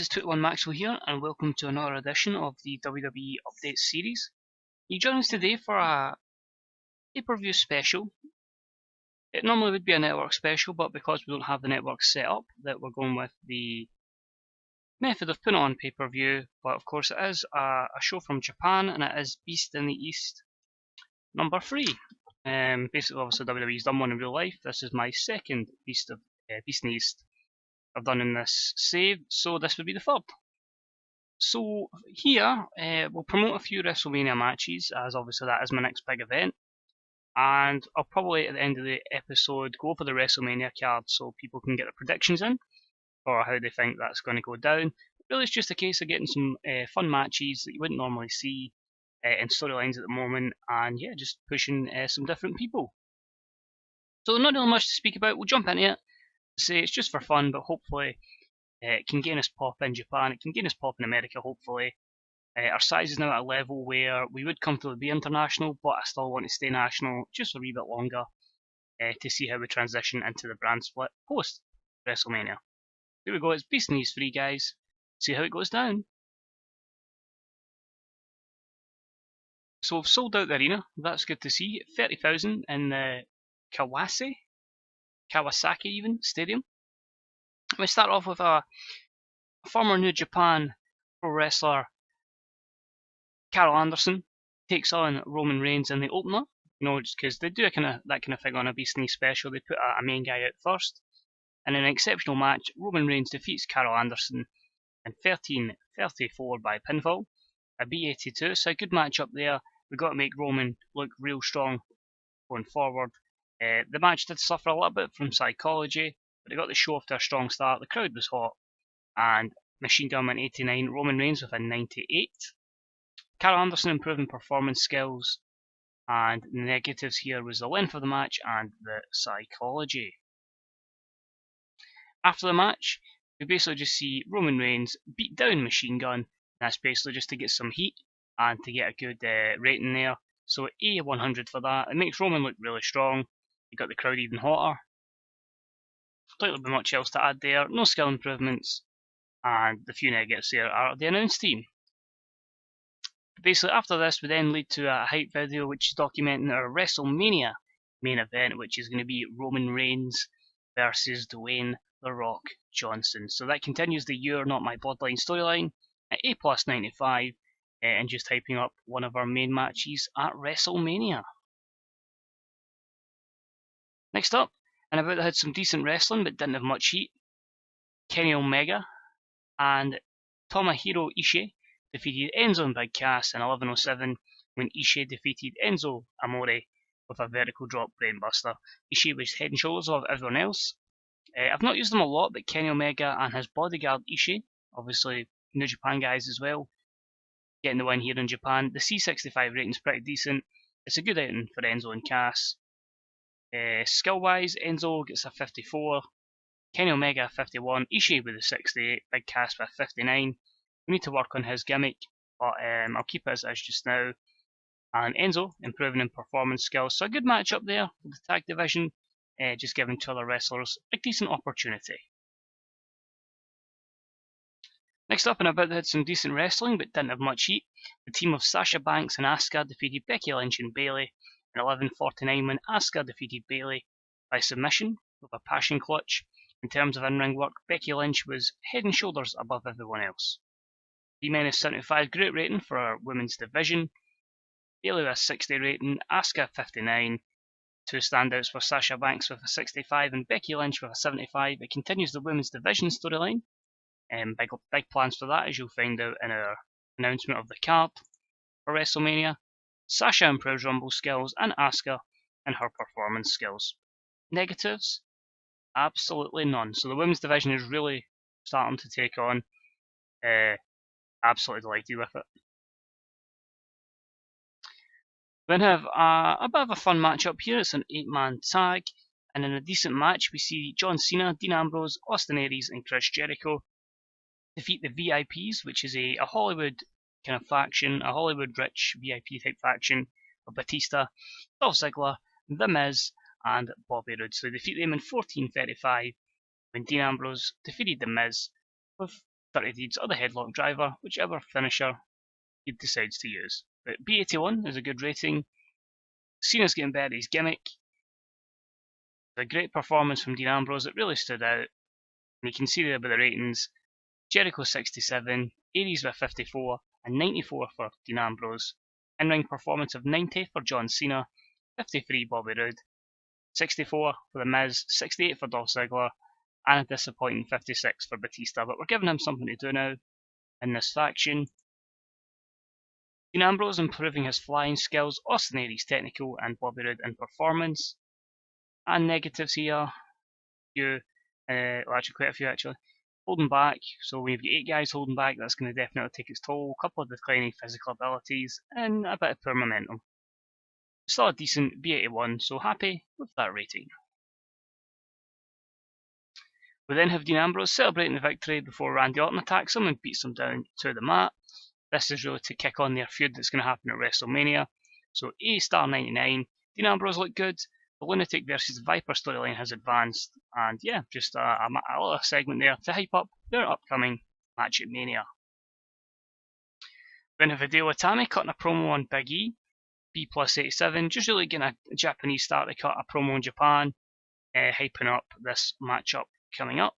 it's 21 Maxwell here, and welcome to another edition of the WWE Update series. You join us today for a pay-per-view special. It normally would be a network special, but because we don't have the network set up, that we're going with the method of putting on pay-per-view. But of course, it is a show from Japan, and it is Beast in the East number 3. Basically, obviously WWE's done one in real life. This is my second Beast in the East I've done in this save, so this would be the third. So here, we'll promote a few WrestleMania matches, as obviously that is my next big event. And I'll probably, at the end of the episode, go over the WrestleMania card so people can get their predictions in, or how they think that's going to go down. Really, it's just a case of getting some fun matches that you wouldn't normally see in storylines at the moment, and yeah, just pushing some different people. So not really much to speak about, we'll jump into it. Say it's just for fun, but hopefully it can gain us pop in Japan, it can gain us pop in America, hopefully. Our size is now at a level where we would comfortably be international, but I still want to stay national just for a wee bit longer to see how we transition into the brand split post WrestleMania. Here we go, it's Beast in these 3 guys. See how it goes down. So we've sold out the arena, that's good to see. 30,000 in the Kawasaki even, stadium. We start off with a former New Japan pro wrestler, Carl Anderson, takes on Roman Reigns in the opener. You know, just because they do that kind of thing on a Beast in the Special. They put a main guy out first. And in an exceptional match, Roman Reigns defeats Carl Anderson in 13:34 by pinfall. A B82, so a good match up there. We've got to make Roman look real strong going forward. The match did suffer a little bit from psychology, but it got the show off to a strong start. The crowd was hot, and Machine Gun went 89, Roman Reigns with a 98. Carl Anderson improving performance skills, and the negatives here was the length of the match and the psychology. After the match, we basically just see Roman Reigns beat down Machine Gun. That's basically just to get some heat and to get a good rating there. So A100 for that. It makes Roman look really strong. You got the crowd even hotter. Don't really much else to add there. No skill improvements, and the few negatives there are the announce team. Basically, after this, we then lead to a hype video which is documenting our WrestleMania main event, which is going to be Roman Reigns versus Dwayne "The Rock" Johnson. So that continues the You're Not My Bloodline storyline at A+95, and just hyping up one of our main matches at WrestleMania. Next up, and about that had some decent wrestling but didn't have much heat, Kenny Omega and Tomohiro Ishii defeated Enzo and Big Cass in 11:07 when Ishii defeated Enzo Amore with a vertical drop brainbuster. Ishii was head and shoulders above everyone else. I've not used them a lot, but Kenny Omega and his bodyguard Ishii, obviously New Japan guys as well, getting the win here in Japan. The C65 rating's pretty decent. It's a good outing for Enzo and Cass. Skill-wise, Enzo gets a 54, Kenny Omega a 51, Ishii with a 68, Big Cass with a 59. We need to work on his gimmick, but I'll keep it as it is just now. And Enzo improving in performance skills, so a good match up there for the tag division, just giving 2 other wrestlers a decent opportunity. Next up, and about they had some decent wrestling but didn't have much heat, the team of Sasha Banks and Asuka defeated Becky Lynch and Bayley in 11:49 when Asuka defeated Bayley by submission with a passion clutch. In terms of in-ring work, Becky Lynch was head and shoulders above everyone else. D-Men 75, great rating for our women's division. Bayley with a 60 rating, Asuka 59. 2 standouts were Sasha Banks with a 65 and Becky Lynch with a 75. It continues the women's division storyline. Big plans for that, as you'll find out in our announcement of the card for WrestleMania. Sasha improves Rumble skills and Asuka in her performance skills. Negatives? Absolutely none. So the women's division is really starting to take on. Absolutely delighted with it. We then have a bit of a fun match up here. It's an 8-man tag, and in a decent match we see John Cena, Dean Ambrose, Austin Aries and Chris Jericho defeat the VIPs, which is a Hollywood kind of faction, a Hollywood rich VIP type faction of Batista, Dolph Ziggler, The Miz and Bobby Roode. So they defeat them in 14:35 when Dean Ambrose defeated The Miz with 30 deeds or the headlock driver, whichever finisher he decides to use. But B81 is a good rating. Cena's getting better at his gimmick. A great performance from Dean Ambrose that really stood out. And you can see there by the ratings, Jericho 67, Aries with 54, and 94 for Dean Ambrose. In-ring performance of 90 for John Cena, 53 Bobby Roode, 64 for The Miz, 68 for Dolph Ziggler, and a disappointing 56 for Batista, but we're giving him something to do now in this faction. Dean Ambrose improving his flying skills, Austin Aries technical, and Bobby Roode in performance. And negatives here, actually quite a few actually. Holding back, so when you've got 8 guys holding back, that's going to definitely take its toll. A couple of declining physical abilities, and a bit of poor momentum. Still a decent B81, so happy with that rating. We then have Dean Ambrose celebrating the victory before Randy Orton attacks him and beats him down to the mat. This is really to kick on their feud that's going to happen at WrestleMania. So A*99, Dean Ambrose looked good. The Lunatic versus Viper storyline has advanced, and yeah, just a little segment there to hype up their upcoming match at Mania. Then have Hideo Itami cutting a promo on Big E, B+87, just really getting a Japanese star to cut a promo in Japan, hyping up this matchup coming up,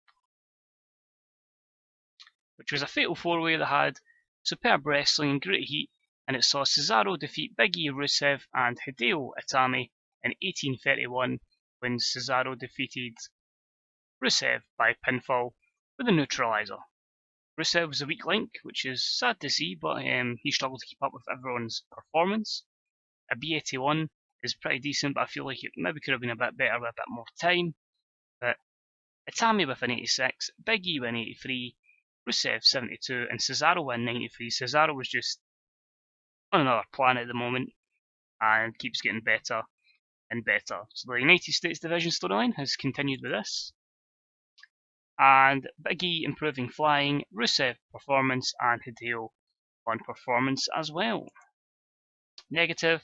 which was a fatal 4-way that had superb wrestling and great heat, and it saw Cesaro defeat Big E, Rusev, and Hideo Itami in 1831 when Cesaro defeated Rusev by pinfall with a neutralizer. Rusev was a weak link, which is sad to see, but he struggled to keep up with everyone's performance. A B81 is pretty decent, but I feel like it maybe could have been a bit better with a bit more time. But Itami with an 86, Big E with an 83, Rusev 72, and Cesaro with a 93. Cesaro was just on another planet at the moment and keeps getting better and better. So the United States Division storyline has continued with this. And Big E improving flying, Rusev performance, and Hideo on performance as well. Negative,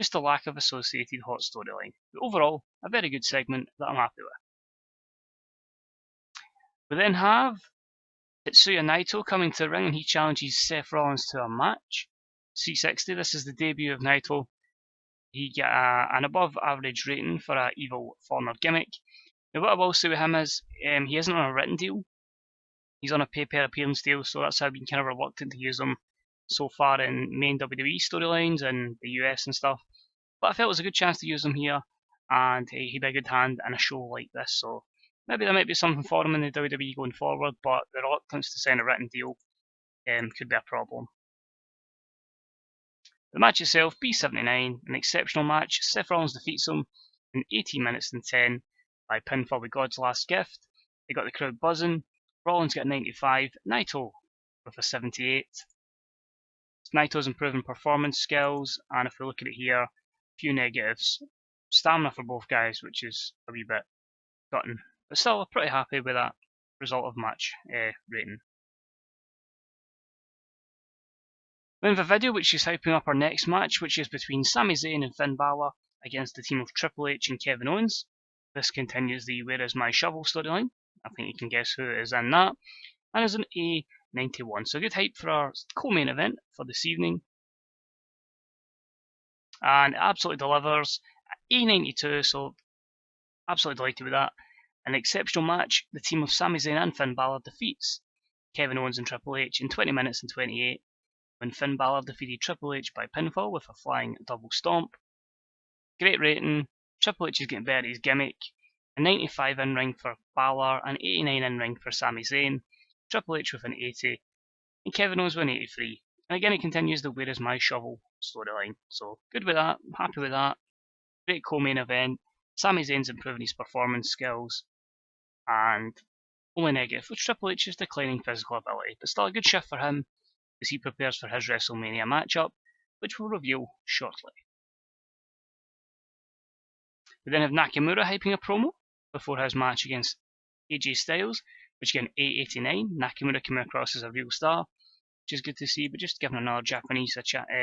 just a lack of associated hot storyline. But overall, a very good segment that I'm happy with. We then have Tetsuya Naito coming to the ring and he challenges Seth Rollins to a match. C60, this is the debut of Naito. He got an above average rating for an evil foreigner gimmick. Now what I will say with him is, he isn't on a written deal. He's on a pay-per-appearance deal, so that's how I've been kind of reluctant to use him so far in main WWE storylines and the US and stuff. But I felt it was a good chance to use him here, and he'd be a good hand in a show like this, so maybe there might be something for him in the WWE going forward, but the reluctance to sign a written deal could be a problem. The match itself, B79, an exceptional match. Seth Rollins defeats him in 18 minutes and 10 by pinfall with God's Last Gift. They got the crowd buzzing. Rollins got a 95, Naito with a 78. Naito's improving performance skills, and if we look at it here, a few negatives. Stamina for both guys, which is a wee bit gutting. But still, pretty happy with that result of match rating. We have a video which is hyping up our next match, which is between Sami Zayn and Finn Balor against the team of Triple H and Kevin Owens. This continues the Where Is My Shovel storyline. I think you can guess who it is in that. And is an A91. So good hype for our co-main event for this evening. And it absolutely delivers. A92, so absolutely delighted with that. An exceptional match. The team of Sami Zayn and Finn Balor defeats Kevin Owens and Triple H in 20 minutes and 28. When Finn Balor defeated Triple H by pinfall with a flying double stomp. Great rating. Triple H is getting better at his gimmick. A 95 in-ring for Balor, an 89 in-ring for Sami Zayn. Triple H with an 80, and Kevin Owens with an 83. And again, it continues the Where Is My Shovel storyline. So good with that. I'm happy with that. Great co-main event. Sami Zayn's improving his performance skills. And only negative with Triple H's declining physical ability. But still a good shift for him as he prepares for his WrestleMania matchup, which we'll reveal shortly. We then have Nakamura hyping a promo before his match against AJ Styles, which again A89. Nakamura coming across as a real star, which is good to see, but just giving another Japanese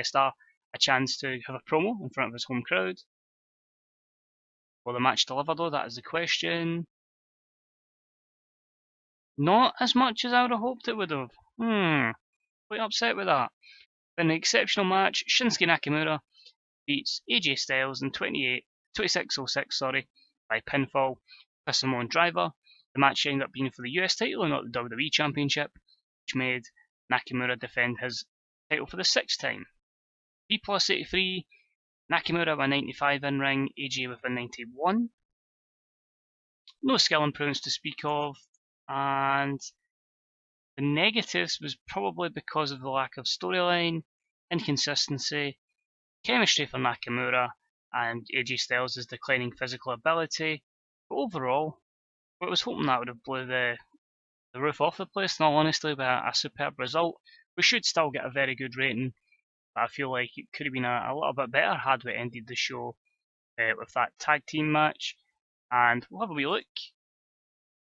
star a chance to have a promo in front of his home crowd. Will the match deliver though? That is the question. Not as much as I would have hoped it would have. Quite upset with that. In an exceptional match, Shinsuke Nakamura beats AJ Styles in 26:06 by pinfall with Samoan Driver. The match ended up being for the US title and not the WWE Championship, which made Nakamura defend his title for the 6th time. B plus 83, Nakamura with a 95 in ring, AJ with a 91. No skill improvements to speak of, and the negatives was probably because of the lack of storyline, inconsistency, chemistry for Nakamura, and AJ Styles' declining physical ability. But overall, I was hoping that would have blew the roof off the place, in all honesty, with a superb result. We should still get a very good rating, but I feel like it could have been a little bit better had we ended the show with that tag team match. And we'll have a wee look.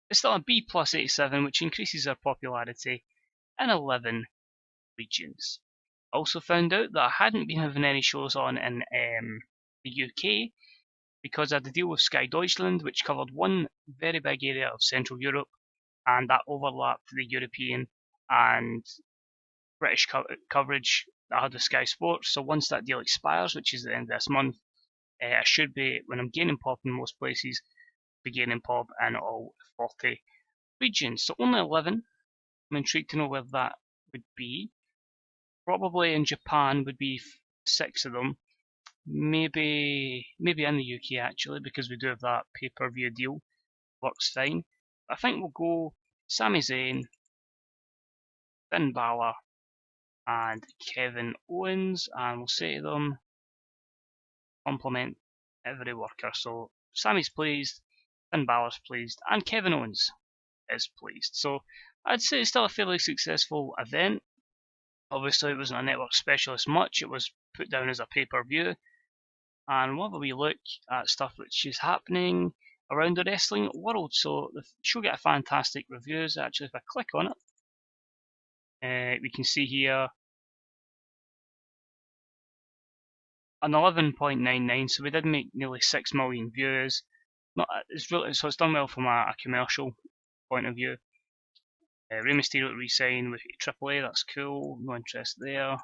It's still a B plus 87, which increases our popularity in 11 regions. Also found out that I hadn't been having any shows on in the UK because I had to deal with Sky Deutschland, which covered one very big area of Central Europe, and that overlapped the European and British coverage that I had with Sky Sports. So once that deal expires, which is the end of this month, I should be, when I'm gaining pop in most places, be gaining pop in all 40 regions. So only 11. I'm intrigued to know where that would be. Probably in Japan would be 6 of them. Maybe in the UK actually, because we do have that pay-per-view deal. Works fine. I think we'll go Sami Zayn, Finn Balor, and Kevin Owens, and we'll say to them, compliment every worker. So Sami's pleased, Finn Balor's pleased, and Kevin Owens is pleased. So I'd say it's still a fairly successful event. Obviously, it wasn't a network specialist much. It was put down as a pay-per-view. And we'll have a wee look at stuff which is happening around the wrestling world. So the show got fantastic reviews. Actually, if I click on it, we can see here an 11.99. So we did make nearly 6 million views. So it's done well from a commercial point of view. Rey Mysterio re-signed with AAA. That's cool. No interest there.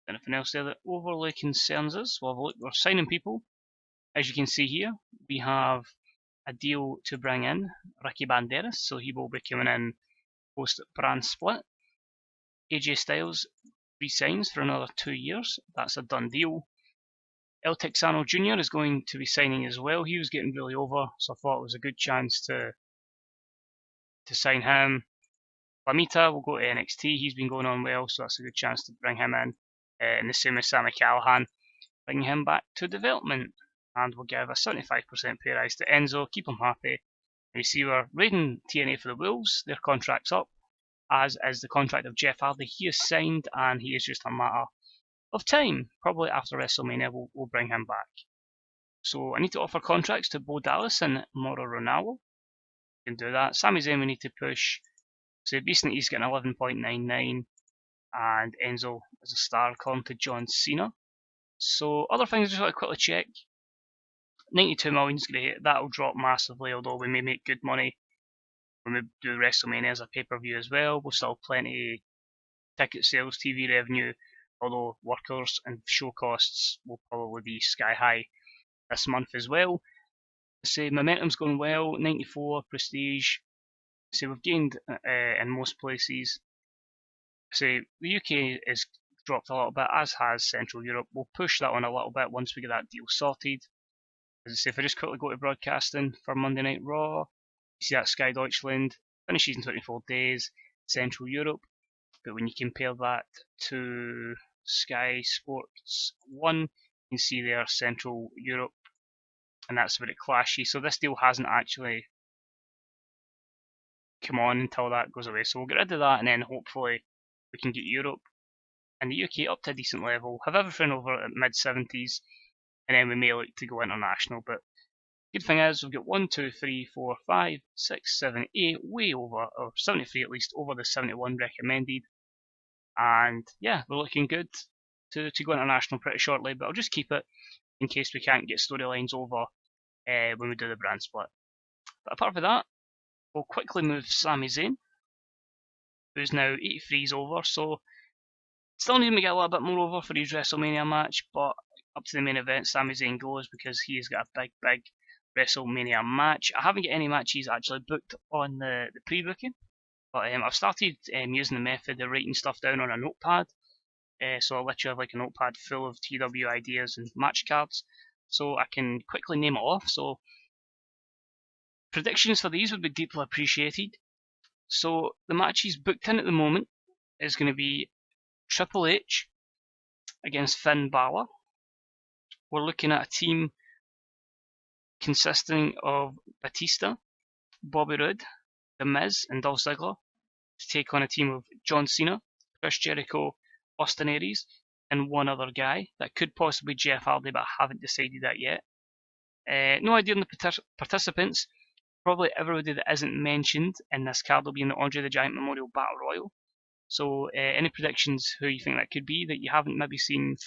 Anything else there that overly concerns us? We'll have a look. We're signing people. As you can see here, we have a deal to bring in Ricky Banderas, so he will be coming in post brand split. AJ Styles re-signs for another 2 years. That's a done deal. El Texano Jr. is going to be signing as well. He was getting really over, so I thought it was a good chance to sign him. Lamita will go to NXT. He's been going on well, so that's a good chance to bring him in. And the same as Sami Callihan, bring him back to development. And we'll give a 75% pay rise to Enzo, keep him happy. And you see we're raiding TNA for the Wolves. Their contract's up, as is the contract of Jeff Hardy. He is signed, and he is just a matter of time. Probably after WrestleMania, we'll bring him back. So I need to offer contracts to Bo Dallas and Mauro Ranallo. Can do that. Sami Zayn we need to push. So recently he's getting 11.99, and Enzo is a star according to John Cena. So other things I just want to quickly check. 92 million is great. That'll drop massively, although we may make good money when we do WrestleMania as a pay-per-view as well. We'll still have plenty ticket sales, TV revenue, although workers and show costs will probably be sky high this month as well. Say momentum's going well. 94 prestige. Say we've gained in most places. Say the UK is dropped a little bit, as has Central Europe. We'll push that one a little bit once we get that deal sorted. As I say, if I just quickly go to broadcasting for Monday Night Raw, you see that Sky Deutschland finishes in 24 days, Central Europe. But when you compare that to Sky Sports 1, you can see there Central Europe, and that's where it clashes. So this deal hasn't actually come on until that goes away. So we'll get rid of that, and then hopefully we can get Europe and the UK up to a decent level, have everything over at mid-70s, and then we may look to go international. But good thing is we've got 1, 2, 3, 4, 5, 6, 7, 8, way over, or 73 at least, over the 71 recommended. And yeah, we're looking good to go international pretty shortly, but I'll just keep it in case we can't get storylines over when we do the brand split. But apart from that, will quickly move Sami Zayn, who's now 83 over, so still need him to get a little bit more over for his WrestleMania match, but up to the main event, Sami Zayn goes because he's got a big WrestleMania match. I haven't got any matches actually booked on the pre-booking, but I've started using the method of writing stuff down on a notepad. So I literally have like a notepad full of TW ideas and match cards, so I can quickly name it off. So predictions for these would be deeply appreciated. So the matches booked in at the moment is going to be Triple H against Finn Balor. We're looking at a team consisting of Batista, Bobby Roode, The Miz, and Dolph Ziggler to take on a team of John Cena, Chris Jericho, Austin Aries, and one other guy. That could possibly be Jeff Hardy, but I haven't decided that yet. No idea on the participants. Probably everybody that isn't mentioned in this card will be in the Andre the Giant Memorial Battle Royal. So any predictions who you think that could be that you haven't maybe seen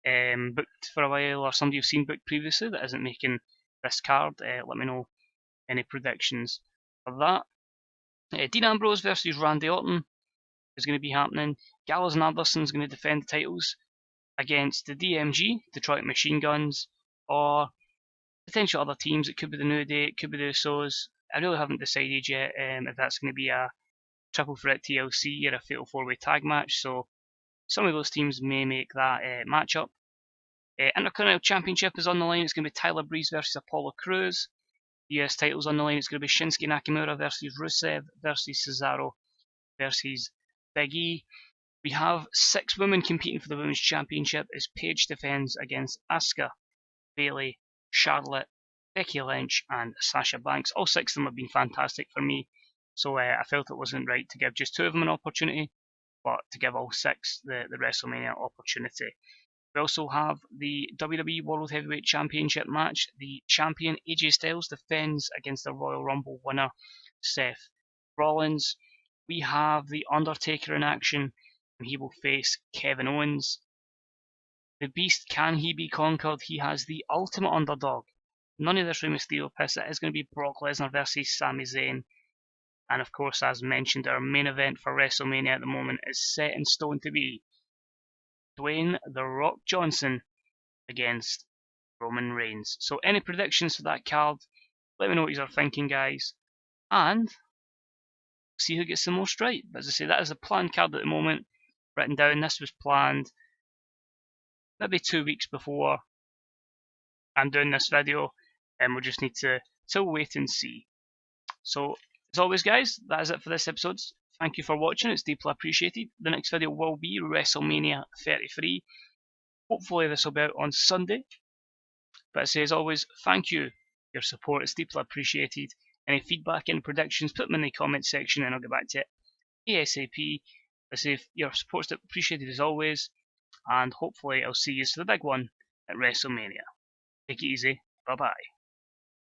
booked for a while, or somebody you've seen booked previously that isn't making this card, let me know any predictions for that. Dean Ambrose versus Randy Orton is going to be happening. Gallows and Anderson is going to defend the titles against the DMG, Detroit Machine Guns, or potential other teams. It could be the New Day, it could be the Usos. I really haven't decided yet if that's going to be a triple threat TLC or a fatal 4-way tag match, so some of those teams may make that matchup. Intercontinental Championship is on the line. It's going to be Tyler Breeze versus Apollo Crews. US titles on the line. It's going to be Shinsuke Nakamura versus Rusev versus Cesaro versus Big E. We have 6 women competing for the Women's Championship as Paige defends against Asuka, Bayley, Charlotte, Becky Lynch, and Sasha Banks. All 6 of them have been fantastic for me, so I felt it wasn't right to give just 2 of them an opportunity, but to give all 6 the WrestleMania opportunity. We also have the WWE World Heavyweight Championship match. The champion AJ Styles defends against the Royal Rumble winner Seth Rollins. We have the Undertaker in action, and he will face Kevin Owens. The Beast, can he be conquered? He has the ultimate underdog. None of this Rey Mysterio piss. It is going to be Brock Lesnar versus Sami Zayn. And of course, as mentioned, our main event for WrestleMania at the moment is set in stone to be Dwayne "The Rock" Johnson against Roman Reigns. So any predictions for that card, let me know what you are thinking, guys. And see who gets the most right. But as I say, that is a planned card at the moment, written down. This was planned maybe 2 weeks before I'm doing this video, and we'll just need to wait and see. So, as always, guys, that is it for this episode. Thank you for watching, it's deeply appreciated. The next video will be WrestleMania 33. Hopefully this will be out on Sunday. But as always, thank you. Your support is deeply appreciated. Any feedback and predictions, put them in the comments section and I'll get back to it ASAP. Your support is appreciated as always, and hopefully I'll see you for the big one at WrestleMania. Take it easy. Bye bye.